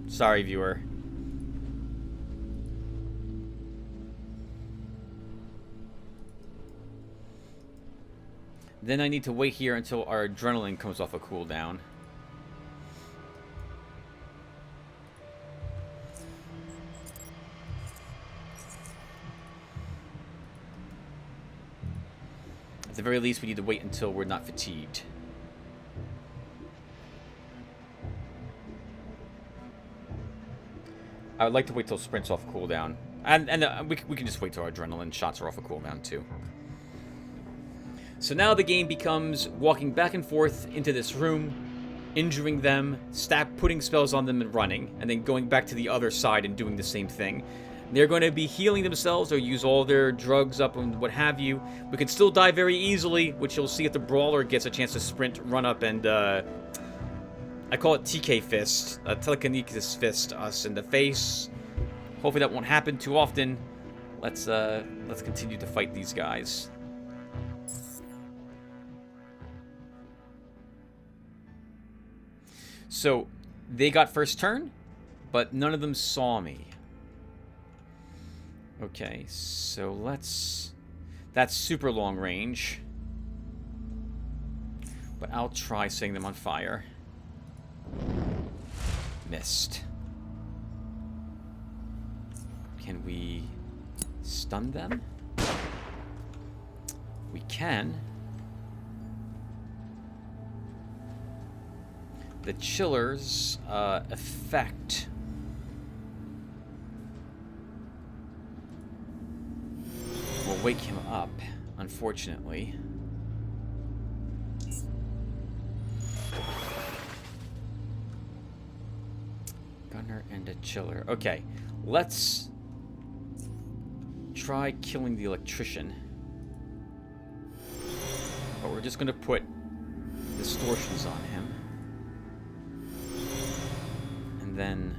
Sorry, viewer. Then I need to wait here until our adrenaline comes off a cooldown. At the very least, we need to wait until we're not fatigued. I would like to wait till sprints off cooldown. And we can just wait till our adrenaline shots are off a cooldown, too. So now the game becomes walking back and forth into this room, injuring them, putting spells on them and running, and then going back to the other side and doing the same thing. They're going to be healing themselves or use all their drugs up and what have you. We can still die very easily, which you'll see if the brawler gets a chance to sprint, run up, and I call it TK fist, telekinesis fist us in the face. Hopefully that won't happen too often. Let's continue to fight these guys. So, they got first turn, but none of them saw me. Okay, so let's... That's super long range. But I'll try setting them on fire. Missed. Can we stun them? We can. The chiller's effect will wake him up, unfortunately. Gunner and a chiller. Okay, let's try killing the electrician. But we're just going to put distortions on him. And then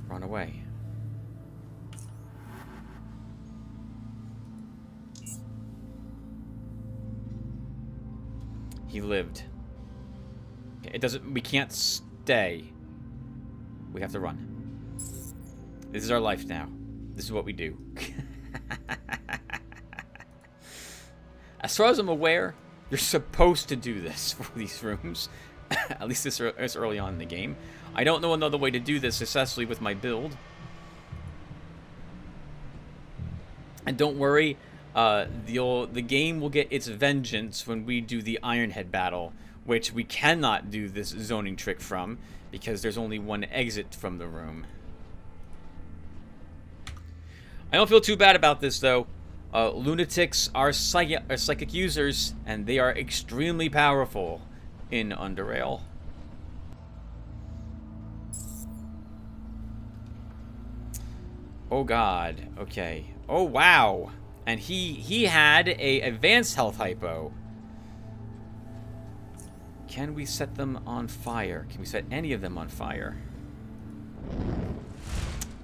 run away. He lived. It doesn't. We can't stay. We have to run. This is our life now. This is what we do. As far as I'm aware, you're supposed to do this for these rooms. At least this early on in the game. I don't know another way to do this successfully with my build. And don't worry, the game will get its vengeance when we do the Ironhead battle, which we cannot do this zoning trick from, because there's only one exit from the room. I don't feel too bad about this, though. Lunatics are psychic users, and they are extremely powerful in Underrail. Oh god, okay. Oh wow! And he had a advanced health hypo. Can we set them on fire? Can we set any of them on fire?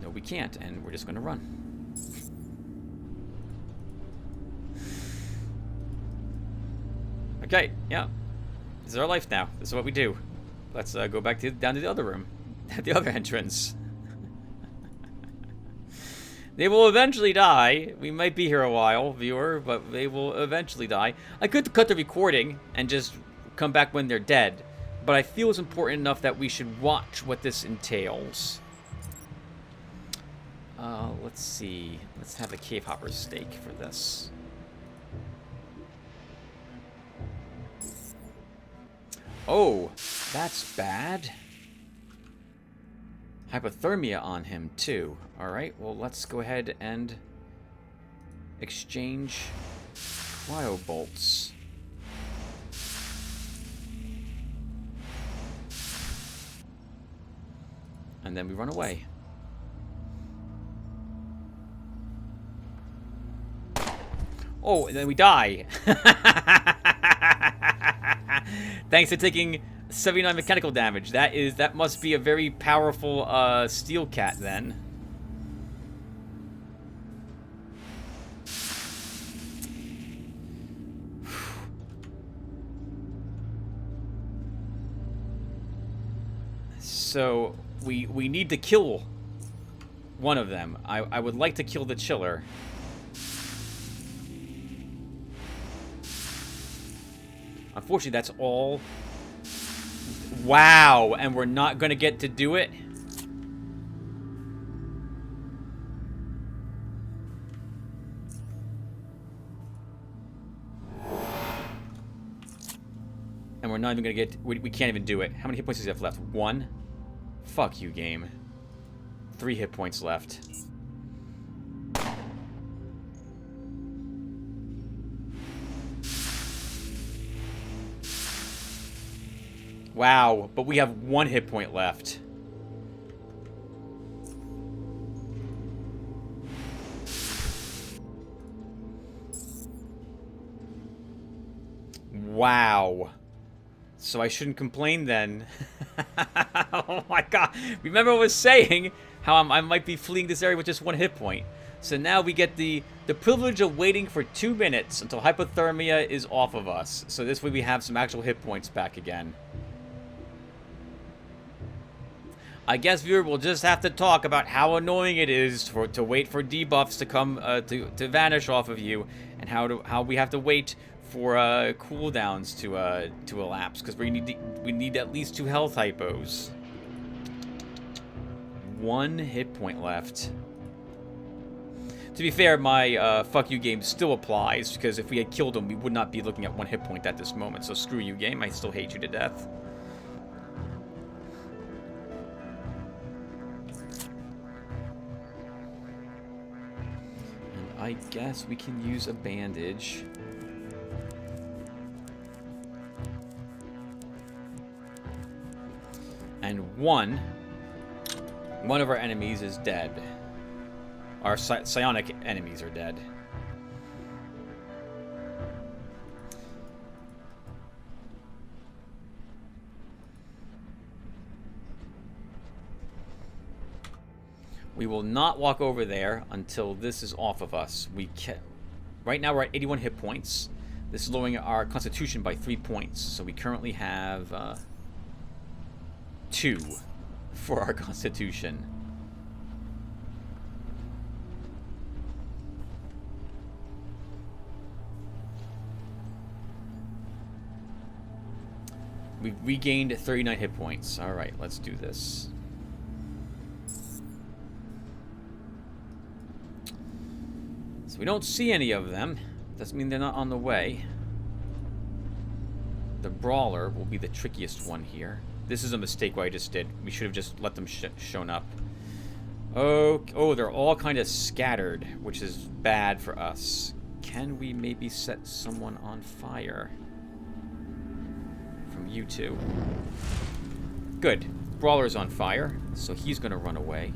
No, we can't, and we're just gonna run. Okay, yeah. This is our life now. This is what we do. Let's go back down to the other room. The other entrance. They will eventually die. We might be here a while, viewer, but they will eventually die. I could cut the recording and just come back when they're dead, but I feel it's important enough that we should watch what this entails. Let's see. Let's have a cave hopper steak for this. Oh, that's bad. Hypothermia on him, too. Alright, well, let's go ahead and exchange cryo bolts. And then we run away. Oh, and then we die. Thanks to taking 79 mechanical damage. That must be a very powerful steel cat then. So we need to kill one of them. I would like to kill the chiller. Unfortunately, that's all. Wow, and we're not going to get to do it? And we're not even going to get... We can't even do it. How many hit points does he have left? 1? Fuck you, game. 3 hit points left. Wow, but we have 1 hit point left. Wow. So I shouldn't complain then. Oh my god. Remember I was saying how I might be fleeing this area with just 1 hit point. So now we get the privilege of waiting for 2 minutes until hypothermia is off of us. So this way we have some actual hit points back again. I guess, viewer, we'll just have to talk about how annoying it is to wait for debuffs to come to vanish off of you, and how we have to wait for cooldowns to elapse, because we need at least 2 health hypos. 1 hit point left. To be fair, my fuck you game still applies, because if we had killed him, we would not be looking at 1 hit point at this moment. So screw you, game. I still hate you to death. I guess we can use a bandage. And one of our enemies is dead. Our psionic enemies are dead. We will not walk over there until this is off of us. Right now we're at 81 hit points. This is lowering our constitution by 3 points. So we currently have 2 for our constitution. We've regained 39 hit points. Alright, let's do this. So we don't see any of them. Doesn't mean they're not on the way. The brawler will be the trickiest one here. This is a mistake what I just did. We should have just let them shown up. Oh, they're all kind of scattered, which is bad for us. Can we maybe set someone on fire? From you two. Good. Brawler's on fire, so he's going to run away.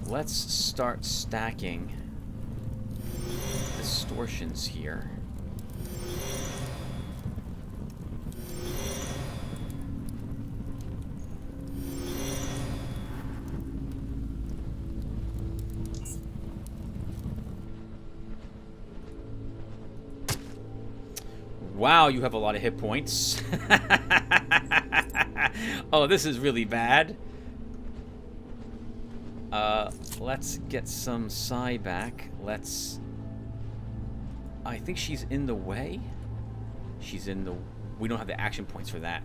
Let's start stacking distortions here. Wow, you have a lot of hit points. Oh, this is really bad. Let's get some Psy back. I think she's in the way. We don't have the action points for that.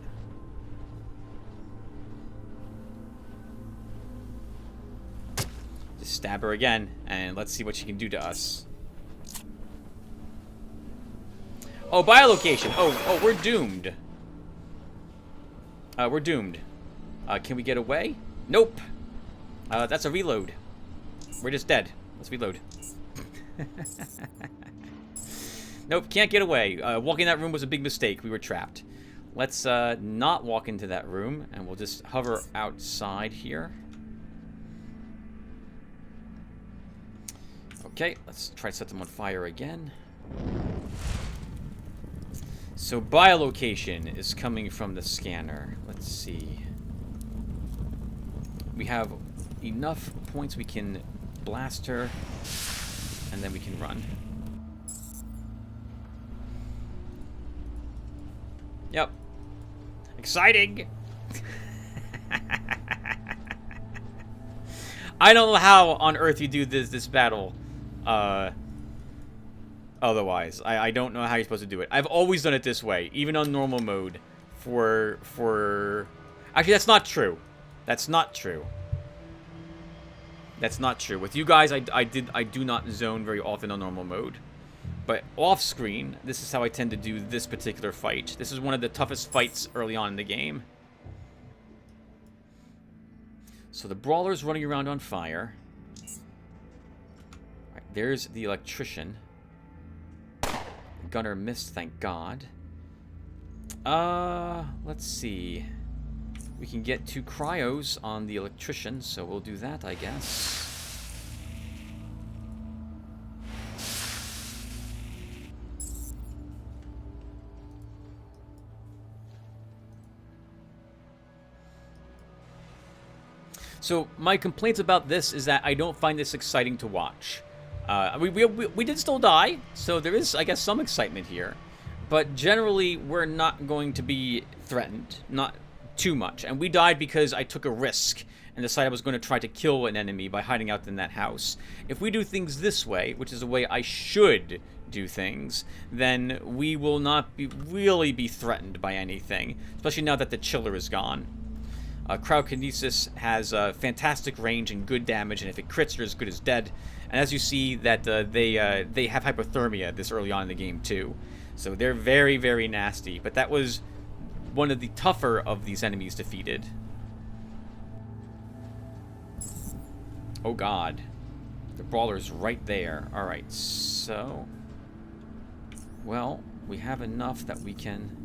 Just stab her again, and let's see what she can do to us. Oh, biolocation. Oh, we're doomed. We're doomed. Can we get away? Nope. That's a reload. We're just dead. Let's reload. Nope, can't get away. Walking in that room was a big mistake. We were trapped. Let's not walk into that room, and we'll just hover outside here. Okay, let's try to set them on fire again. So biolocation is coming from the scanner. Let's see. We have enough points we can blast her, and then we can run. Yep. Exciting! I don't know how on earth you do this battle. Otherwise, I don't know how you're supposed to do it. I've always done it this way, even on normal mode. Actually, that's not true. That's not true. That's not true. With you guys, I do not zone very often on normal mode. But off screen, this is how I tend to do this particular fight. This is one of the toughest fights early on in the game. So the brawler's running around on fire. Right, there's the electrician. Gunner missed, thank God. Let's see. We can get 2 cryos on the electrician, so we'll do that, I guess. So my complaints about this is that I don't find this exciting to watch. We did still die, so there is, I guess, some excitement here. But generally, we're not going to be threatened. Not too much. And we died because I took a risk and decided I was going to try to kill an enemy by hiding out in that house. If we do things this way, which is the way I should do things, then we will not really be threatened by anything. Especially now that the chiller is gone. Cryokinesis has fantastic range and good damage, and if it crits, you're as good as dead. And as you see, that they have hypothermia this early on in the game too, so they're very, very nasty. But that was one of the tougher of these enemies defeated. Oh God, the brawler's right there. All right, so well, we have enough that we can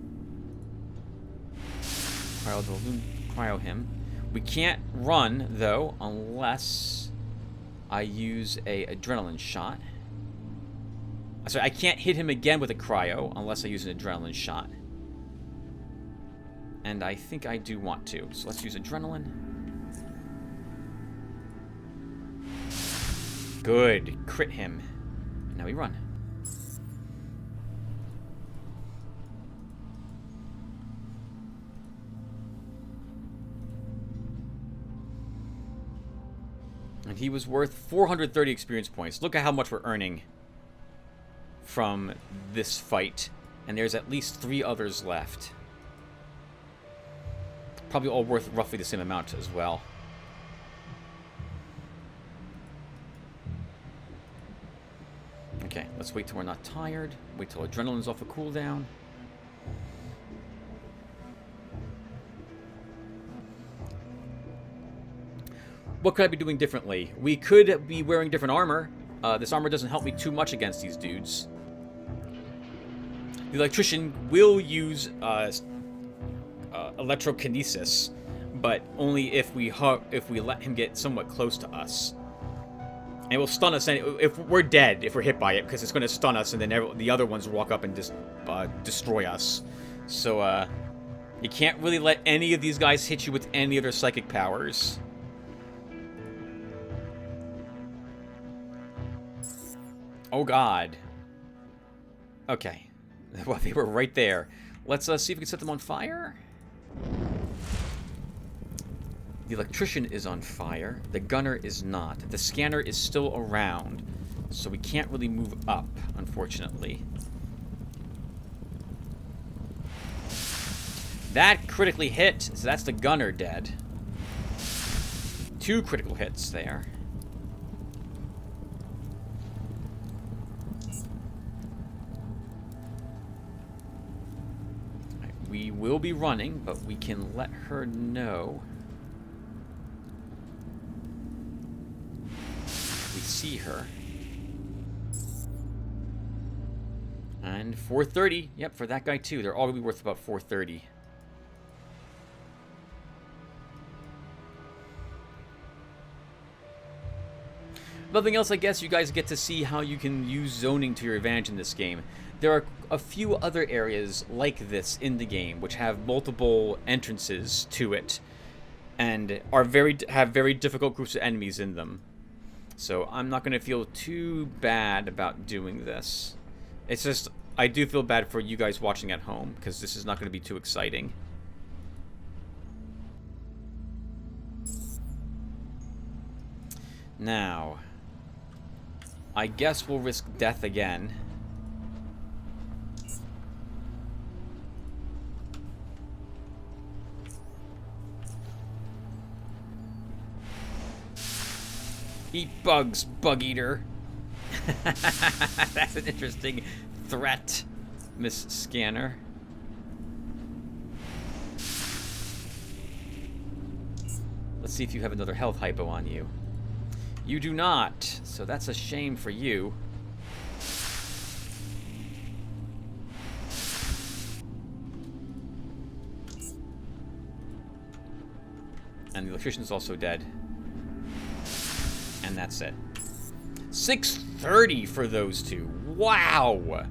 cryo him. We can't run though unless I use a adrenaline shot. Sorry, I can't hit him again with a cryo unless I use an adrenaline shot. And I think I do want to. So let's use adrenaline. Good. Crit him. Now we run. And he was worth 430 experience points. Look at how much we're earning from this fight. And there's at least 3 others left. Probably all worth roughly the same amount as well. Okay, let's wait till we're not tired. Wait till adrenaline's off a cooldown. What could I be doing differently? We could be wearing different armor. This armor doesn't help me too much against these dudes. The electrician will use electrokinesis, but only if we let him get somewhat close to us. And it will stun us, and if we're dead, if we're hit by it, because it's going to stun us, and then the other ones walk up and just destroy us. So you can't really let any of these guys hit you with any of their psychic powers. Oh God. Okay. Well, they were right there. Let's see if we can set them on fire. The electrician is on fire. The gunner is not. The scanner is still around. So we can't really move up, unfortunately. That critically hit. So that's the gunner dead. 2 critical hits there. We will be running, but we can let her know. We see her. And 430. Yep, for that guy too. They're all going to be worth about 430. Nothing else, I guess you guys get to see how you can use zoning to your advantage in this game. There are a few other areas like this in the game which have multiple entrances to it and have very difficult groups of enemies in them. So I'm not going to feel too bad about doing this. It's just, I do feel bad for you guys watching at home because this is not going to be too exciting. Now, I guess we'll risk death again. Eat bugs, bug eater. That's an interesting threat, Miss Scanner. Let's see if you have another health hypo on you. You do not, so that's a shame for you. And the electrician is also dead. And that's it. 630 for those two. Wow!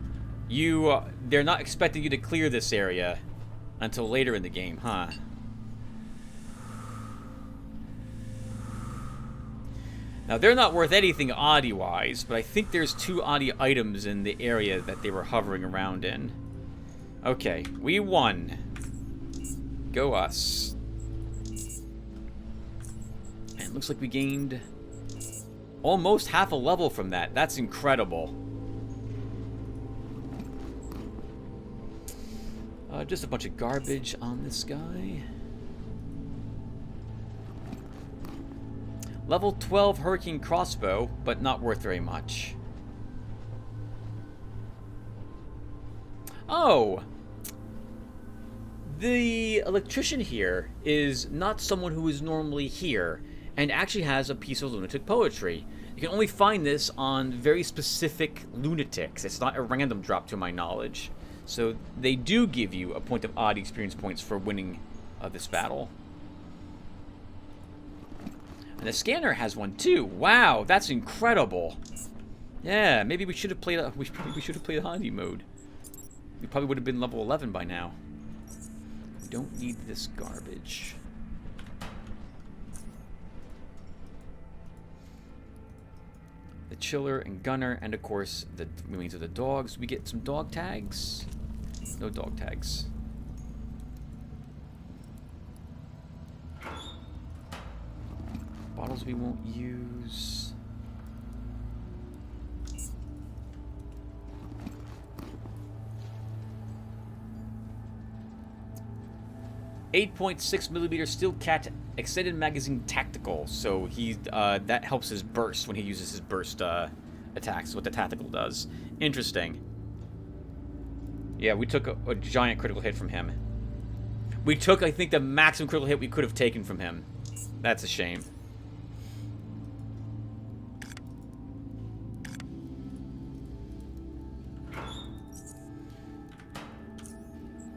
They're not expecting you to clear this area until later in the game, huh? Now, they're not worth anything Audi-wise, but I think there's 2 Audi items in the area that they were hovering around in. Okay, we won. Go us. And it looks like we gained almost half a level from that. That's incredible. Just a bunch of garbage on this guy. Level 12 Hurricane Crossbow, but not worth very much. Oh! The electrician here is not someone who is normally here, and actually has a piece of lunatic poetry. You can only find this on very specific lunatics. It's not a random drop to my knowledge. So they do give you a point of odd experience points for winning this battle. And the scanner has one too. Wow, that's incredible. Yeah, maybe we should have played. We should have played Handy mode. We probably would have been level 11 by now. We don't need this garbage. The chiller and gunner, and of course the remains of the dogs. We get some dog tags. No dog tags. Bottles we won't use. .6mm Steel Cat Extended Magazine Tactical. So he that helps his burst when he uses his burst attacks. What the tactical does. Interesting. Yeah, we took a giant critical hit from him. We took, I think, the maximum critical hit we could have taken from him. That's a shame.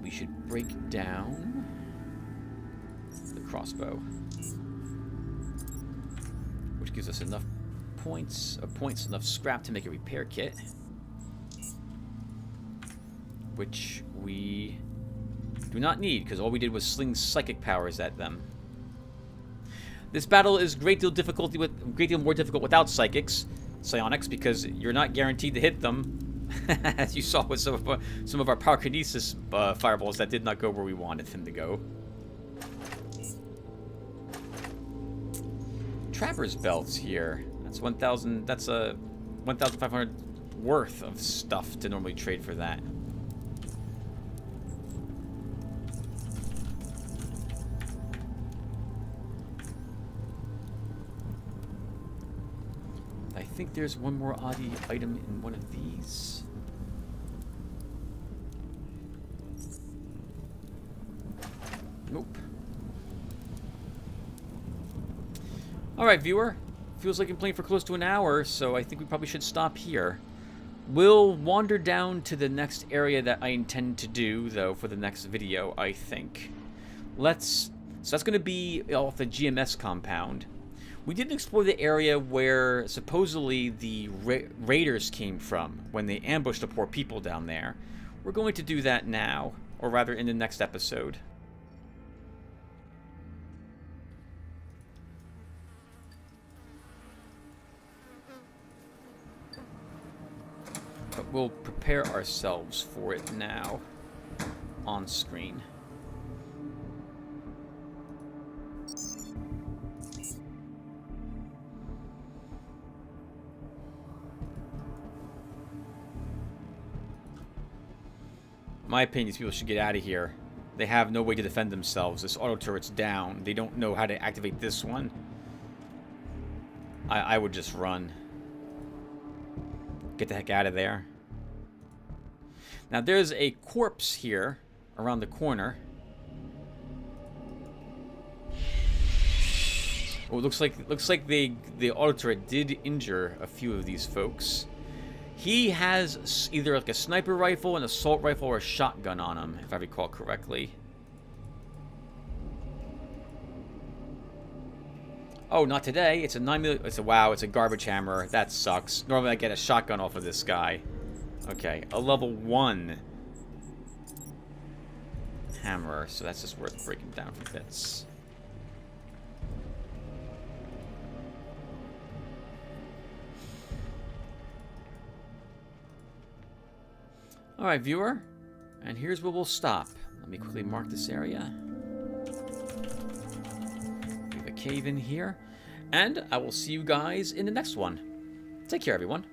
We should break down the crossbow, which gives us enough points, enough scrap to make a repair kit, which we do not need because all we did was sling psychic powers at them. This battle is a great deal more difficult without psionics because you're not guaranteed to hit them. As you saw with some of our pyrokinesis fireballs that did not go where we wanted them to go. Trapper's belts here. That's 1,000. That's a 1,500 worth of stuff to normally trade for that. I think there's one more oddie item in one of these. Nope. Alright, viewer. Feels like I'm playing for close to an hour, so I think we probably should stop here. We'll wander down to the next area that I intend to do, though, for the next video, I think. So that's going to be off the GMS compound. We didn't explore the area where supposedly the raiders came from when they ambushed the poor people down there. We're going to do that now, or rather in the next episode. But we'll prepare ourselves for it now, on screen. In my opinion, these people should get out of here. They have no way to defend themselves. This auto turret's down. They don't know how to activate this one. I would just run. Get the heck out of there. Now there's a corpse here around the corner. Oh, it looks like the auto turret did injure a few of these folks. He has either like a sniper rifle, an assault rifle, or a shotgun on him, if I recall correctly. Oh, not today. It's a 9mm. Wow, it's a garbage hammer. That sucks. Normally I get a shotgun off of this guy. Okay, a level 1 hammer, so that's just worth breaking down for bits. Alright, viewer, and here's where we'll stop. Let me quickly mark this area. We have a cave in here, and I will see you guys in the next one. Take care, everyone.